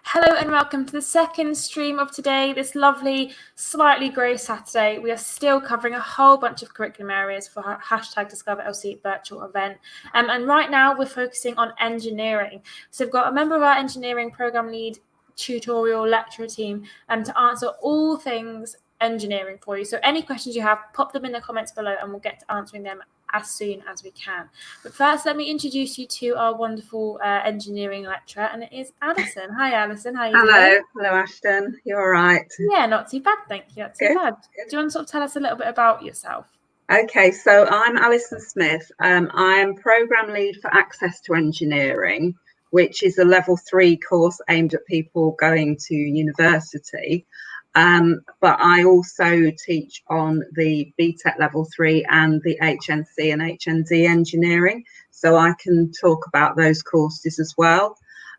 Hello and welcome to the second stream of today, this lovely, slightly grey Saturday. We are still covering a whole bunch of curriculum areas for our #DiscoverLC virtual event. And right now we're focusing on engineering. So we've got a member of our engineering programme lead tutorial lecturer team to answer all things engineering for you. So any questions you have, pop them in the comments below and we'll get to answering them as soon as we can. But first, let me introduce you to our wonderful engineering lecturer, and it is Alison. Hi, Alison. How are you doing? Hello, Ashton. You all right? Yeah, not too bad, thank you. Not too bad. Good. Do you want to sort of tell us a little bit about yourself? Okay, so I'm Alison Smith. I'm Programme Lead for Access to Engineering, which is a level 3 course aimed at people going to university. But I also teach on the BTEC level 3 and the HNC and HND engineering, so I can talk about those courses as well.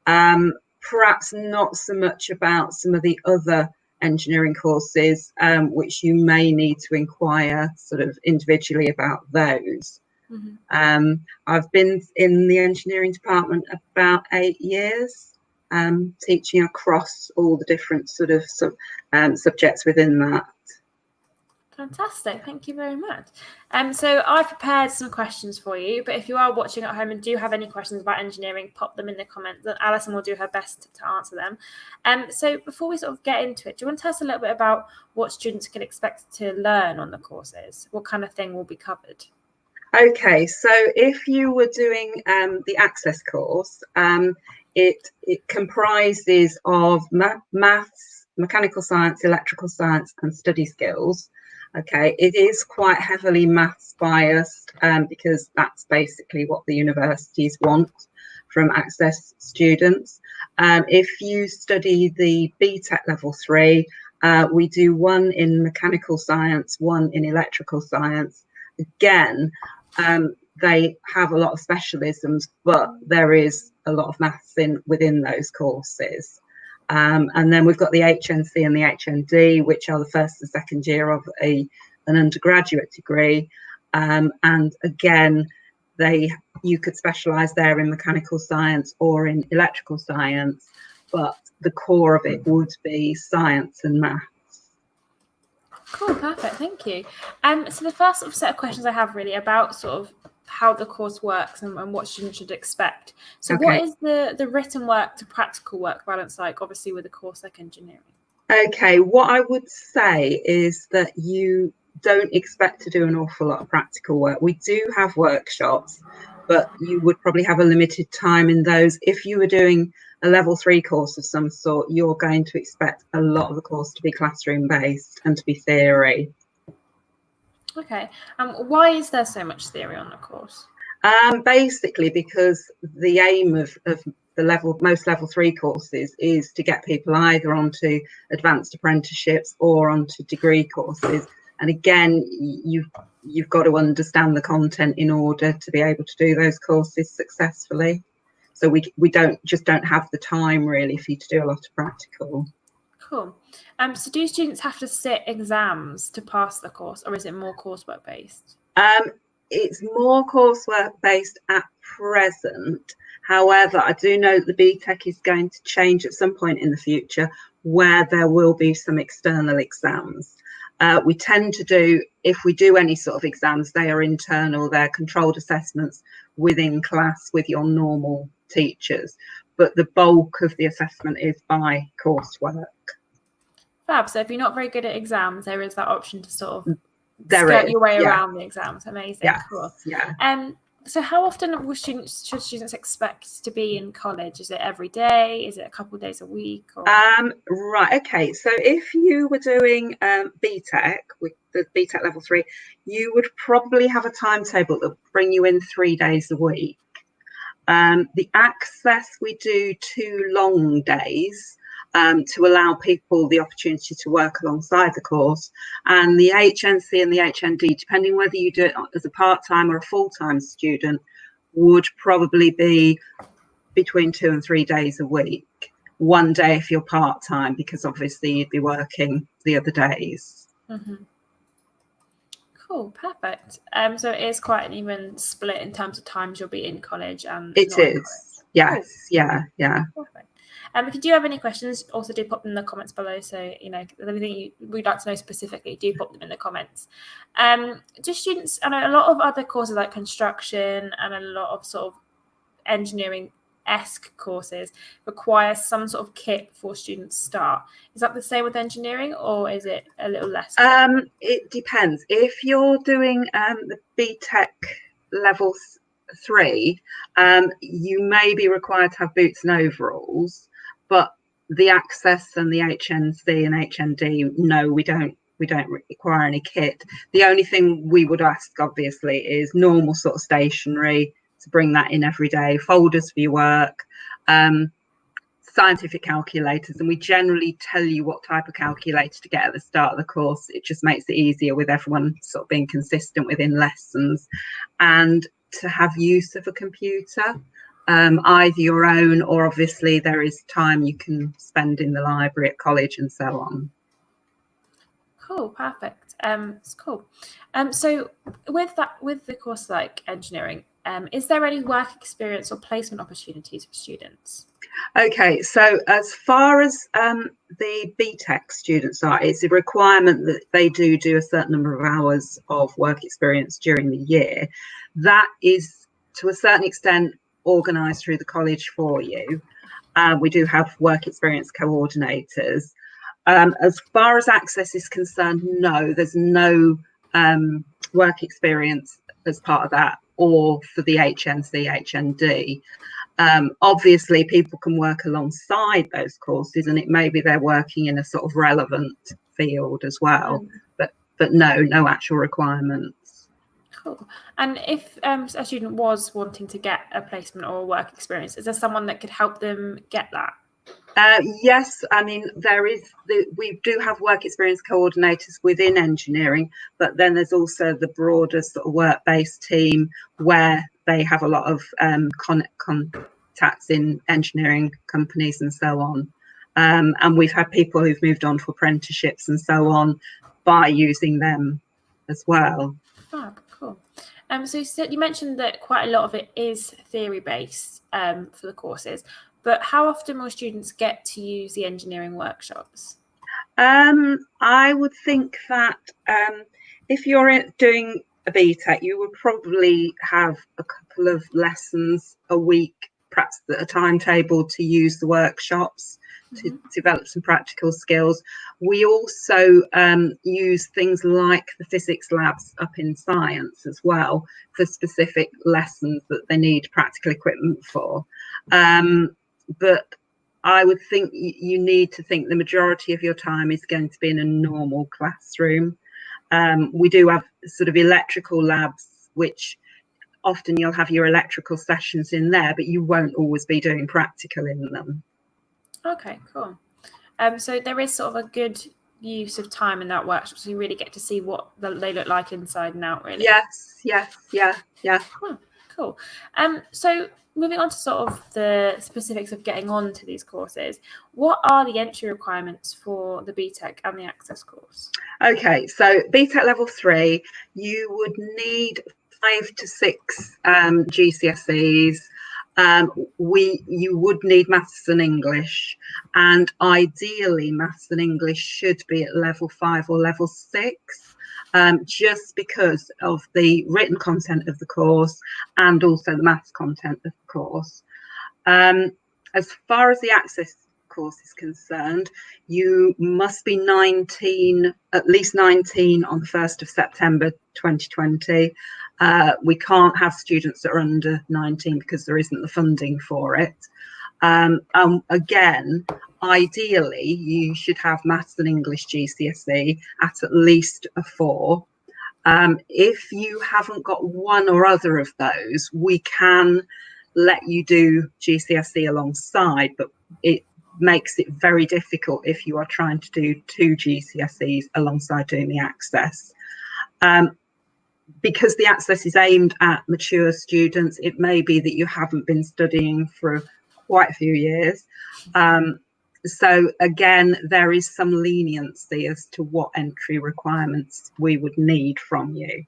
Perhaps not so much about some of the other engineering courses, which you may need to inquire sort of individually about those. Mm-hmm. I've been in the engineering department about 8 years. Teaching across all the different sort of subjects within that. Fantastic, thank you very much. So I've prepared some questions for you, but if you are watching at home and do have any questions about engineering, pop them in the comments and Alison will do her best to answer them. So before we sort of get into it, do you want to tell us a little bit about what students can expect to learn on the courses? What kind of thing will be covered? Okay, so if you were doing the Access course, it comprises of maths, mechanical science, electrical science and study skills. Okay, it is quite heavily maths biased because that's basically what the universities want from Access students. If you study the BTEC level 3, we do one in mechanical science, one in electrical science. Again, they have a lot of specialisms, but there is a lot of maths within those courses. And then we've got the HNC and the HND, which are the first and second year of an undergraduate degree. And again, you could specialise there in mechanical science or in electrical science, but the core of it would be science and maths. Cool, perfect, thank you. So the first sort of set of questions I have really about sort of how the course works and what students should expect. So okay. What is the written work to practical work balance like, obviously with a course like engineering? Okay, what I would say is that you don't expect to do an awful lot of practical work. We do have workshops, but you would probably have a limited time in those. If you were doing a level 3 course of some sort, you're going to expect a lot of the course to be classroom based and to be theory. Okay, why is there so much theory on the course? Basically because the aim of the most level 3 courses is to get people either onto advanced apprenticeships or onto degree courses. And again, you've got to understand the content in order to be able to do those courses successfully. So we don't have the time really for you to do a lot of practical. Cool. So do students have to sit exams to pass the course, or is it more coursework based? It's more coursework based at present. However, I do know that the BTEC is going to change at some point in the future where there will be some external exams. We tend to do, if we do any sort of exams, they are internal, they're controlled assessments within class with your normal teachers, but the bulk of the assessment is by coursework. Fab. So if you're not very good at exams, there is that option to sort of skirt your way around the exams. Amazing. Yes. Cool. Yeah. So how often should students expect to be in college? Is it every day? Is it a couple of days a week? Or? Right. Okay. So if you were doing BTEC with the BTEC level 3, you would probably have a timetable that would bring you in 3 days a week. The Access, we do 2 long days to allow people the opportunity to work alongside the course. And the HNC and the HND, depending whether you do it as a part-time or a full-time student, would probably be between 2 and 3 days a week. 1 day if you're part-time, because obviously you'd be working the other days. Mm-hmm. Cool, perfect. So it is quite an even split in terms of times you'll be in college and it is. Yes. Cool. Yeah. Perfect. If you do have any questions, also do pop them in the comments below. So, you know, if there's anything we'd like to know specifically, do pop them in the comments. Do students, I know a lot of other courses like construction and a lot of sort of engineering-esque courses require some sort of kit before students start. Is that the same with engineering, or is it a little less? It depends. If you're doing the BTEC level 3, you may be required to have boots and overalls, but the Access and the HNC and HND, no, we don't require any kit. The only thing we would ask, obviously, is normal sort of stationery to bring that in every day, folders for your work, scientific calculators, and we generally tell you what type of calculator to get at the start of the course. It just makes it easier with everyone sort of being consistent within lessons, and to have use of a computer, either your own, or obviously there is time you can spend in the library at college and so on. Cool, perfect. It's cool. So with the course like engineering, is there any work experience or placement opportunities for students? Okay, so as far as the BTEC students are, it's a requirement that they do a certain number of hours of work experience during the year. That is, to a certain extent, organised through the college for you. We do have work experience coordinators. As far as Access is concerned, no, there's no work experience as part of that, or for the HNC, HND. Obviously, people can work alongside those courses, and it may be they're working in a sort of relevant field as well, but no actual requirements. Cool. And if a student was wanting to get a placement or a work experience, is there someone that could help them get that? Yes, I mean, we do have work experience coordinators within engineering, but then there's also the broader sort of work-based team where they have a lot of contacts in engineering companies and so on. And we've had people who've moved on to apprenticeships and so on by using them as well. Oh, cool. So you mentioned that quite a lot of it is theory-based for the courses, but how often will students get to use the engineering workshops? I would think that if you're doing a BTEC, you would probably have a couple of lessons a week, perhaps a timetable to use the workshops to develop some practical skills. We also use things like the physics labs up in science as well for specific lessons that they need practical equipment for. But I would think you need to think the majority of your time is going to be in a normal classroom. We do have sort of electrical labs, which often you'll have your electrical sessions in there, but you won't always be doing practical in them. Okay, cool. So there is sort of a good use of time in that workshop, so you really get to see what they look like inside and out, really. Yes, yeah. Cool. So moving on to sort of the specifics of getting on to these courses, what are the entry requirements for the BTEC and the Access course? Okay, so BTEC level 3, you would need 5 to 6 GCSEs. You would need maths and English, and ideally maths and English should be at level 5 or level 6, just because of the written content of the course and also the maths content of the course. As far as the Access course is concerned, you must be 19, at least 19 on the 1st of September 2020. We can't have students that are under 19 because there isn't the funding for it. Again, ideally, you should have maths and English GCSE at least a 4. If you haven't got one or other of those, we can let you do GCSE alongside, but it makes it very difficult if you are trying to do 2 GCSEs alongside doing the Access. Because the Access is aimed at mature students, it may be that you haven't been studying for quite a few years. So again, there is some leniency as to what entry requirements we would need from you.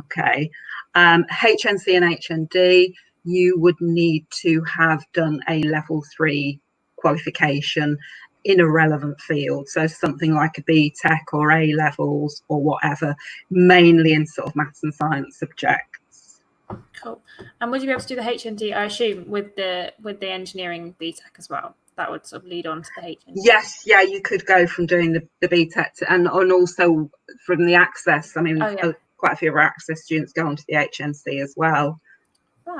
Okay, HNC and HND, you would need to have done a level 3 qualification in a relevant field. So something like a BTEC or A levels or whatever, mainly in sort of maths and science subjects. Cool. And would you be able to do the HND, I assume, with the engineering BTEC as well? That would sort of lead on to the HND. Yes, yeah, you could go from doing the BTEC and also from the access. I mean, quite a few of our access students go on to the HNC as well,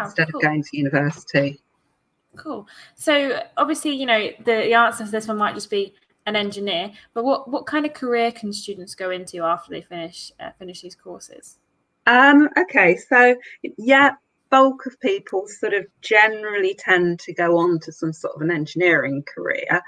instead of going to university. Cool. So obviously, you know, the answer to this one might just be an engineer, but what kind of career can students go into after they finish these courses? Okay, so yeah, bulk of people sort of generally tend to go on to some sort of an engineering career.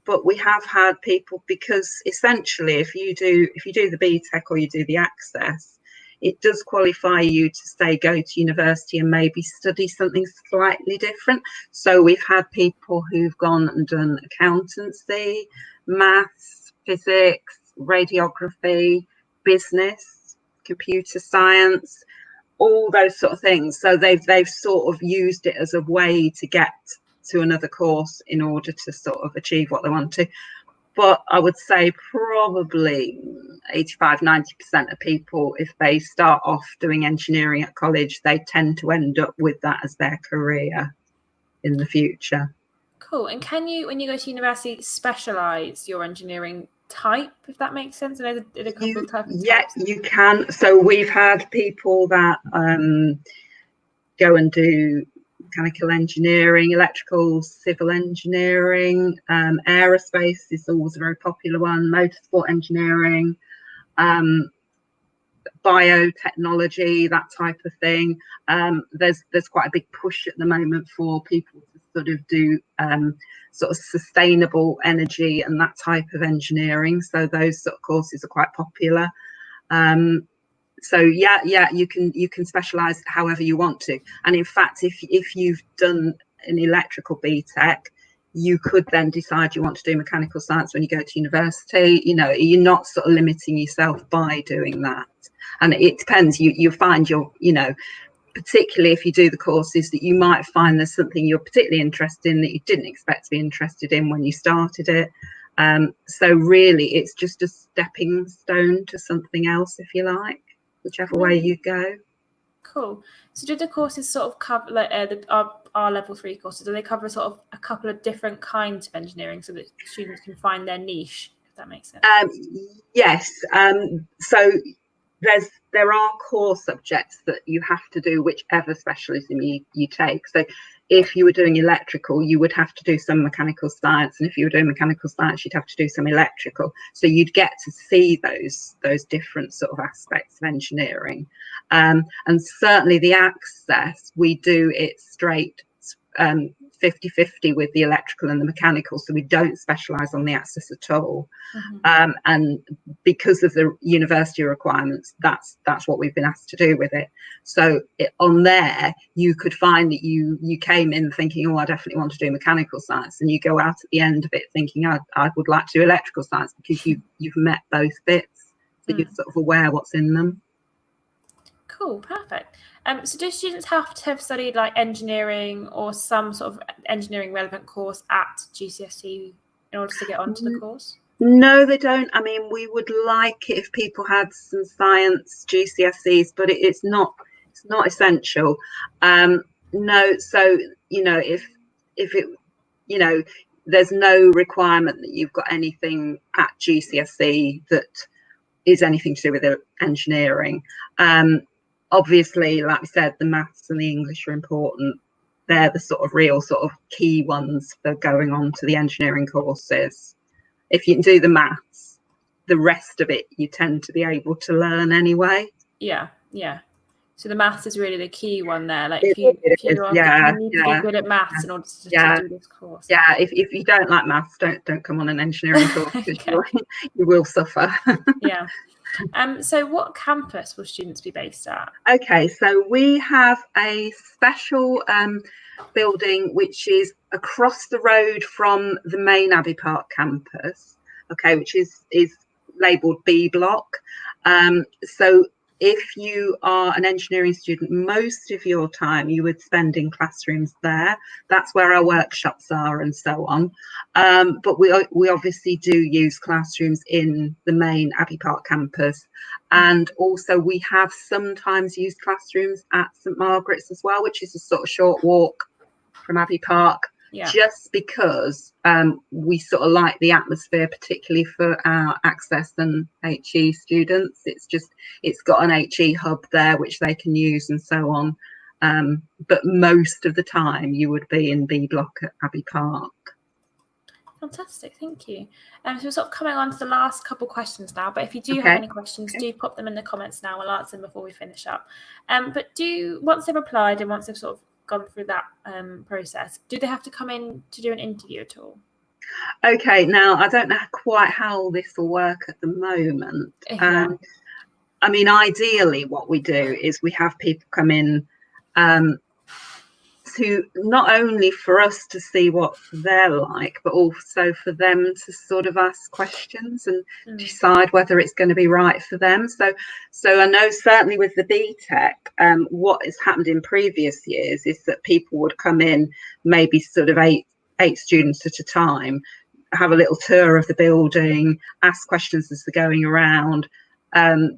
But we have had people, because essentially if you do the BTEC or you do the access, it does qualify you to say go to university and maybe study something slightly different. So we've had people who've gone and done accountancy, maths, physics, radiography, business, computer science, all those sort of things. So they've sort of used it as a way to get to another course in order to sort of achieve what they want to. But I would say probably 85–90% of people, if they start off doing engineering at college, they tend to end up with that as their career in the future. Cool. And can you, when you go to university, specialise your engineering type, if that makes sense? I know there's a couple of types. Yeah, you can. So we've had people that go and do mechanical engineering, electrical, civil engineering, aerospace is always a very popular one, motorsport engineering, biotechnology, that type of thing. There's quite a big push at the moment for people to sort of do sort of sustainable energy and that type of engineering. So those sort of courses are quite popular. So yeah, you can specialise however you want to. And in fact, if you've done an electrical BTEC, you could then decide you want to do mechanical science when you go to university. You know, you're not sort of limiting yourself by doing that. And it depends. You find particularly if you do the courses, that you might find there's something you're particularly interested in that you didn't expect to be interested in when you started it. So really, it's just a stepping stone to something else, if you like, whichever way you go. Cool. So do the courses sort of cover, like our level 3 courses, do they cover sort of a couple of different kinds of engineering so that students can find their niche, if that makes sense? Yes. So there are core subjects that you have to do whichever specialism you take. So if you were doing electrical, you would have to do some mechanical science, and if you were doing mechanical science, you'd have to do some electrical. So you'd get to see those different sort of aspects of engineering. And certainly the access, we do it straight 50-50 with the electrical and the mechanical, so we don't specialise on the access at all. Mm-hmm. And because of the university requirements, that's what we've been asked to do with it. So on there, you could find that you came in thinking, oh, I definitely want to do mechanical science, and you go out at the end of it thinking, I would like to do electrical science, because you've met both bits, so you're sort of aware what's in them. Cool, perfect. So do students have to have studied like engineering or some sort of engineering relevant course at GCSE in order to get onto the course? No, they don't. I mean, we would like it if people had some science GCSEs, but it's not essential. No, so if it there's no requirement that you've got anything at GCSE that is anything to do with engineering. Obviously, like we said, the maths and the English are important. They're the sort of real sort of key ones for going on to the engineering courses. If you can do the maths, the rest of it you tend to be able to learn anyway. Yeah. So the maths is really the key one there. Like you need to be good at maths in order to do this course. Yeah, if you don't like maths, don't come on an engineering course, because you will suffer. Yeah. So what campus will students be based at? Okay, so we have a special building which is across the road from the main Abbey Park campus, okay, which is labelled B block. So if you are an engineering student, most of your time you would spend in classrooms there. That's where our workshops are and so on. But we obviously do use classrooms in the main Abbey Park campus. And also we have sometimes used classrooms at St Margaret's as well, which is a sort of short walk from Abbey Park. Yeah. Just because we sort of like the atmosphere, particularly for our Access and HE students. It's got an HE hub there which they can use and so on. But most of the time you would be in B block at Abbey Park. Fantastic, thank you. So we're sort of coming on to the last couple of questions now, but if you do have any questions, do pop them in the comments now. We'll answer them before we finish up. But once they've applied and once they've sort of gone through that process, do they have to come in to do an interview at all? Okay, now I don't know quite how this will work at the moment. I mean, ideally what we do is we have people come in to not only for us to see what they're like, but also for them to sort of ask questions and decide whether it's going to be right for them. So I know certainly with the BTEC, what has happened in previous years is that people would come in, maybe sort of eight students at a time, have a little tour of the building, ask questions as they're going around,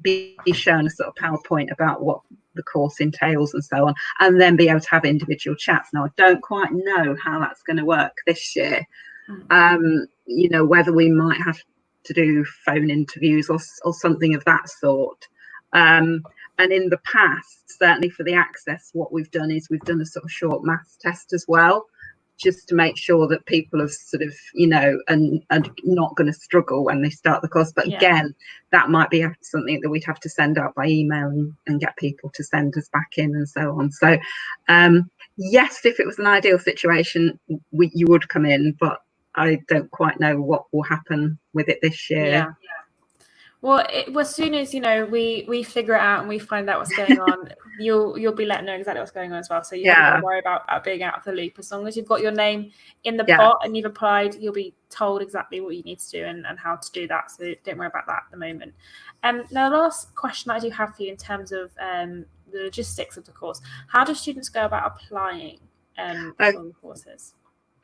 be shown a sort of PowerPoint about what the course entails and so on, and then be able to have individual chats. Now I don't quite know how that's going to work this year. You know, whether we might have to do phone interviews or something of that sort. And in the past, certainly for the Access, what we've done is we've done a sort of short maths test as well, just to make sure that people are sort of, you know, and not going to struggle when they start the course. But again, that might be something that we'd have to send out by email and get people to send us back in and so on. So yes, if it was an ideal situation, you would come in, but I don't quite know what will happen with it this year. Well, as soon as, you know, we figure it out and we find out what's going on, you'll be letting know exactly what's going on as well. So you haven't got to worry about being out of the loop. As long as you've got your name in the pot and you've applied, you'll be told exactly what you need to do and how to do that. So don't worry about that at the moment. Now, the last question that I do have for you in terms of the logistics of the course, how do students go about applying for the courses?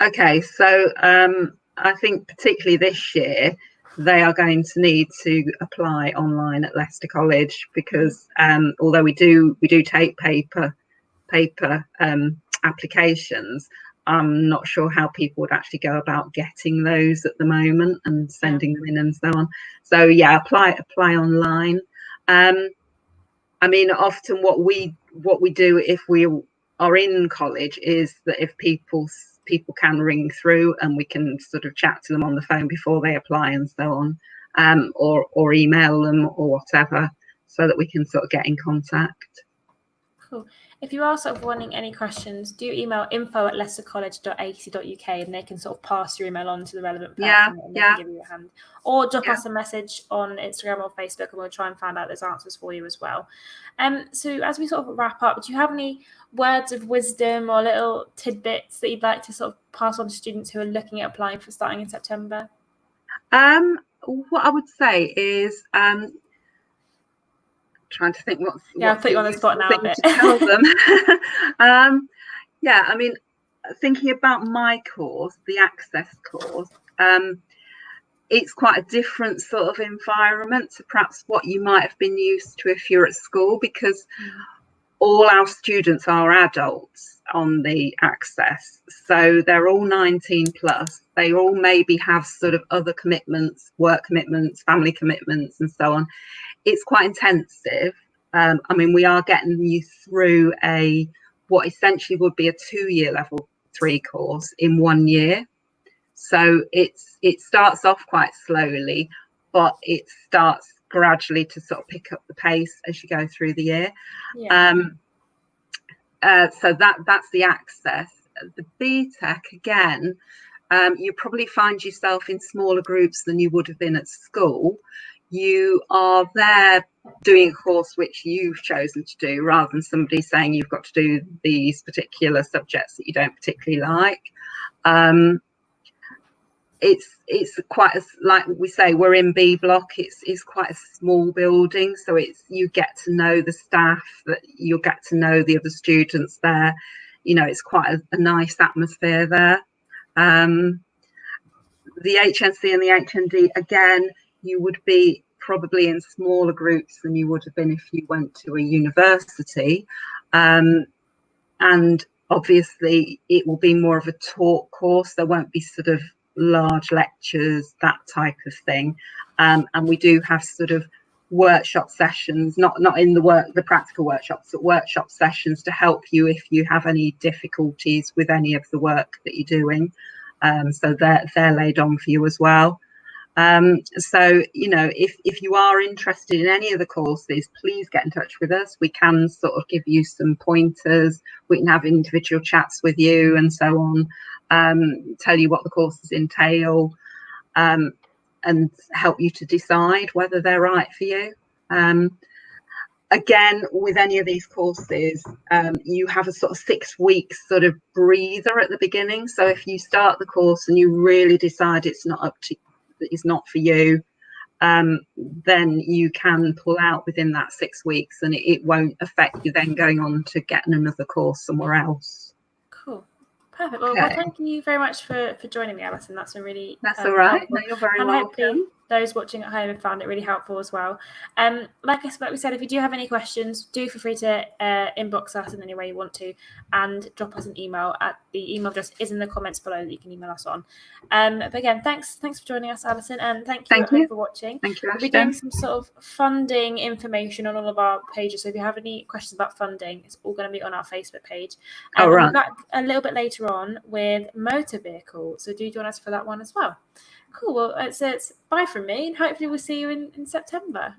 Okay, so I think particularly this year, they are going to need to apply online at Leicester College because although we do take paper applications, I'm not sure how people would actually go about getting those at the moment and sending them in and so on. So apply online. I mean, often what we do if we are in college is that if people can ring through and we can sort of chat to them on the phone before they apply and so on, or email them or whatever, so that we can sort of get in contact. Cool. If you are sort of wanting any questions, do email info@leicestercollege.ac.uk and they can sort of pass your email on to the relevant person and they can give you a hand. Or drop us a message on Instagram or Facebook and we'll try and find out those answers for you as well. So as we sort of wrap up, do you have any words of wisdom or little tidbits that you'd like to sort of pass on to students who are looking at applying for starting in September? What I would say is trying to think what's I'll put you on the spot now a bit. To tell them. I mean, thinking about my course, the Access course, it's quite a different sort of environment to perhaps what you might have been used to if you're at school, because all our students are adults on the Access, so they're all 19 plus. They all maybe have sort of other commitments, work commitments, family commitments and so on. It's quite intensive. I mean, we are getting you through what essentially would be a 2-year level 3 course in 1 year. So it starts off quite slowly, but it starts gradually to sort of pick up the pace as you go through the year. So that's the Access. The BTEC, again, you probably find yourself in smaller groups than you would have been at school. You are there doing a course which you've chosen to do, rather than somebody saying you've got to do these particular subjects that you don't particularly like. it's quite a, like we say, we're in B block. It's quite a small building, so you get to know the staff, that you'll get to know the other students there. It's quite a nice atmosphere there. The HNC and the HND, again, you would be probably in smaller groups than you would have been if you went to a university, and obviously it will be more of a talk course. There won't be sort of large lectures, that type of thing, and we do have sort of workshop sessions, not in the practical workshops, but workshop sessions to help you if you have any difficulties with any of the work that you're doing. So they're laid on for you as well. So if you are interested in any of the courses, please get in touch with us. We can sort of give you some pointers. We can have individual chats with you and so on, tell you what the courses entail, and help you to decide whether they're right for you. Again, with any of these courses, you have a sort of 6 weeks sort of breather at the beginning. So if you start the course and you really decide it's not for you, then you can pull out within that 6 weeks, and it won't affect you then going on to getting another course somewhere else. Cool. Perfect. Well, thank you very much for joining me, Alison. That's been really all right. helpful. No, you're very welcome. Hopefully those watching at home have found it really helpful as well. Like we said, if you do have any questions, do feel free to inbox us in any way you want to, and drop us an email. The email address is in the comments below that you can email us on. But again, thanks for joining us, Alison, and thank you for watching. Thank you, We'll be doing some sort of funding information on all of our pages. So if you have any questions about funding, it's all going to be on our Facebook page. We'll be back a little bit later on with motor vehicle. So do join us for that one as well. Cool. Well, it's bye from me, and hopefully we'll see you in September.